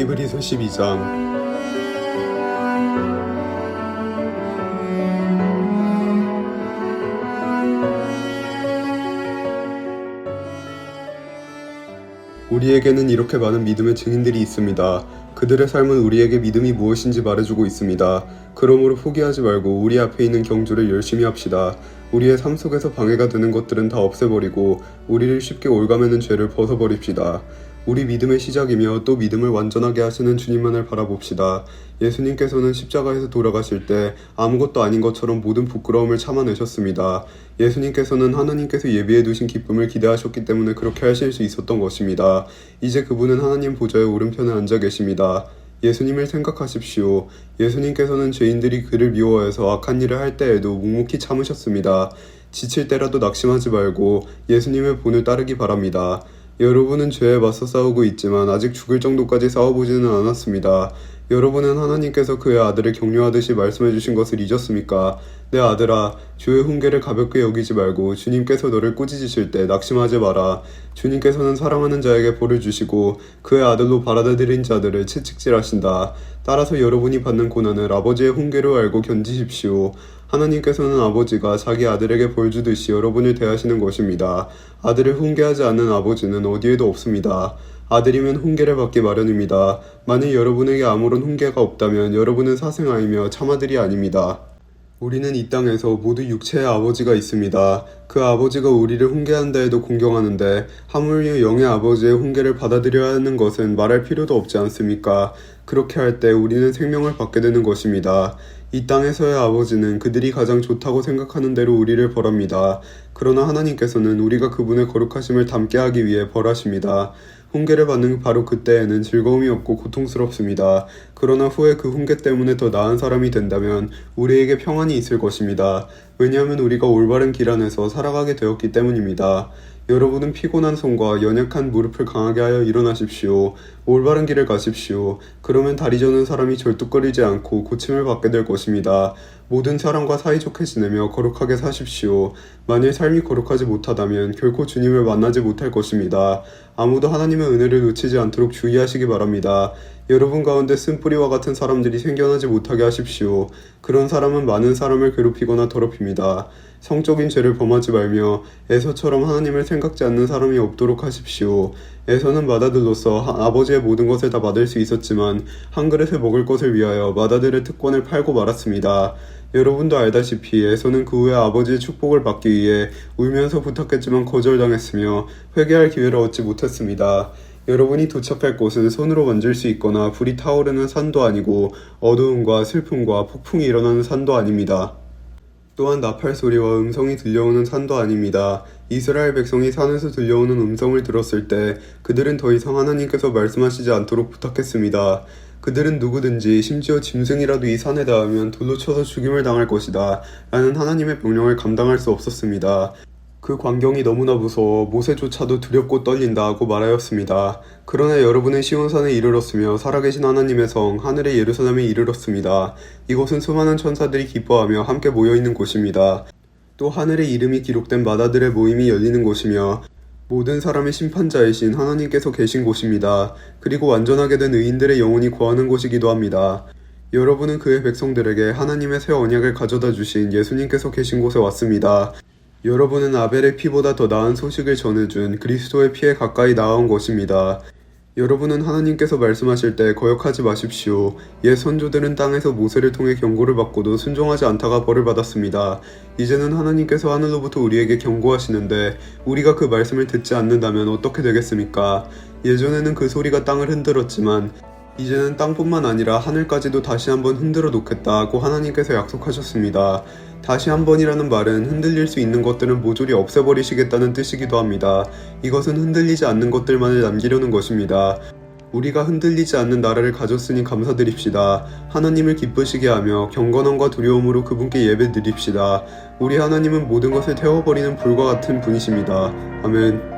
히브리서 12장. 우리에게는 이렇게 많은 믿음의 증인들이 있습니다. 그들의 삶은 우리에게 믿음이 무엇인지 말해주고 있습니다. 그러므로 포기하지 말고 우리 앞에 있는 경주를 열심히 합시다. 우리의 삶 속에서 방해가 되는 것들은 다 없애버리고 우리를 쉽게 올가매는 죄를 벗어버립시다. 우리 믿음의 시작이며 또 믿음을 완전하게 하시는 주님만을 바라봅시다. 예수님께서는 십자가에서 돌아가실 때 아무것도 아닌 것처럼 모든 부끄러움을 참아내셨습니다. 예수님께서는 하나님께서 예비해 두신 기쁨을 기대하셨기 때문에 그렇게 하실 수 있었던 것입니다. 이제 그분은 하나님 보좌의 오른편에 앉아 계십니다. 예수님을 생각하십시오. 예수님께서는 죄인들이 그를 미워해서 악한 일을 할 때에도 묵묵히 참으셨습니다. 지칠 때라도 낙심하지 말고 예수님의 본을 따르기 바랍니다. 여러분은 죄에 맞서 싸우고 있지만 아직 죽을 정도까지 싸워보지는 않았습니다. 여러분은 하나님께서 그의 아들을 격려하듯이 말씀해 주신 것을 잊었습니까? 내 아들아, 주의 훈계를 가볍게 여기지 말고 주님께서 너를 꾸짖으실 때 낙심하지 마라. 주님께서는 사랑하는 자에게 벌을 주시고 그의 아들로 받아들인 자들을 채찍질하신다. 따라서 여러분이 받는 고난을 아버지의 훈계로 알고 견디십시오. 하나님께서는 아버지가 자기 아들에게 벌 주듯이 여러분을 대하시는 것입니다. 아들을 훈계하지 않는 아버지는 어디에도 없습니다. 아들이면 훈계를 받기 마련입니다. 만일 여러분에게 아무런 훈계가 없다면 여러분은 사생아이며 참아들이 아닙니다. 우리는 이 땅에서 모두 육체의 아버지가 있습니다. 그 아버지가 우리를 훈계한다 해도 공경하는데 하물며 영의 아버지의 훈계를 받아들여야 하는 것은 말할 필요도 없지 않습니까? 그렇게 할 때 우리는 생명을 받게 되는 것입니다. 이 땅에서의 아버지는 그들이 가장 좋다고 생각하는 대로 우리를 벌합니다. 그러나 하나님께서는 우리가 그분의 거룩하심을 담게 하기 위해 벌하십니다. 훈계를 받는 바로 그때에는 즐거움이 없고 고통스럽습니다. 그러나 후에 그 훈계 때문에 더 나은 사람이 된다면 우리에게 평안이 있을 것입니다. 왜냐하면 우리가 올바른 길 안에서 살아가게 되었기 때문입니다. 여러분은 피곤한 손과 연약한 무릎을 강하게 하여 일어나십시오. 올바른 길을 가십시오. 그러면 다리 저는 사람이 절뚝거리지 않고 고침을 받게 될 것입니다. 모든 사람과 사이좋게 지내며 거룩하게 사십시오. 만일 삶이 거룩하지 못하다면 결코 주님을 만나지 못할 것입니다. 아무도 하나님의 은혜를 놓치지 않도록 주의하시기 바랍니다. 여러분 가운데 쓴뿌리와 같은 사람들이 생겨나지 못하게 하십시오. 그런 사람은 많은 사람을 괴롭히거나 더럽힙니다. 성적인 죄를 범하지 말며 에서처럼 하나님을 생각지 않는 사람이 없도록 하십시오. 에서는 맏아들로서 아버지의 모든 것을 다 받을 수 있었지만 한 그릇에 먹을 것을 위하여 맏아들의 특권을 팔고 말았습니다. 여러분도 알다시피 에서는 그 후에 아버지의 축복을 받기 위해 울면서 부탁했지만 거절당했으며 회개할 기회를 얻지 못했습니다. 여러분이 도착할 곳은 손으로 만질 수 있거나 불이 타오르는 산도 아니고 어두움과 슬픔과 폭풍이 일어나는 산도 아닙니다. 또한 나팔 소리와 음성이 들려오는 산도 아닙니다. 이스라엘 백성이 산에서 들려오는 음성을 들었을 때 그들은 더 이상 하나님께서 말씀하시지 않도록 부탁했습니다. 그들은 누구든지 심지어 짐승이라도 이 산에 닿으면 돌로 쳐서 죽임을 당할 것이다 라는 하나님의 명령을 감당할 수 없었습니다. 그 광경이 너무나 무서워 모세조차도 두렵고 떨린다 하고 말하였습니다. 그러나 여러분은 시온산에 이르렀으며 살아계신 하나님의 성 하늘의 예루살렘에 이르렀습니다. 이곳은 수많은 천사들이 기뻐하며 함께 모여있는 곳입니다. 또 하늘의 이름이 기록된 맏아들의 모임이 열리는 곳이며 모든 사람의 심판자이신 하나님께서 계신 곳입니다. 그리고 완전하게 된 의인들의 영혼이 거하는 곳이기도 합니다. 여러분은 그의 백성들에게 하나님의 새 언약을 가져다 주신 예수님께서 계신 곳에 왔습니다. 여러분은 아벨의 피보다 더 나은 소식을 전해준 그리스도의 피에 가까이 나아온 것입니다. 여러분은 하나님께서 말씀하실 때 거역하지 마십시오. 옛 선조들은 땅에서 모세를 통해 경고를 받고도 순종하지 않다가 벌을 받았습니다. 이제는 하나님께서 하늘로부터 우리에게 경고하시는데 우리가 그 말씀을 듣지 않는다면 어떻게 되겠습니까? 예전에는 그 소리가 땅을 흔들었지만 이제는 땅뿐만 아니라 하늘까지도 다시 한번 흔들어 놓겠다 고 하나님께서 약속하셨습니다. 다시 한번이라는 말은 흔들릴 수 있는 것들은 모조리 없애버리시겠다는 뜻이기도 합니다. 이것은 흔들리지 않는 것들만을 남기려는 것입니다. 우리가 흔들리지 않는 나라를 가졌으니 감사드립시다. 하나님을 기쁘시게 하며 경건함과 두려움으로 그분께 예배 드립시다. 우리 하나님은 모든 것을 태워버리는 불과 같은 분이십니다. 아멘.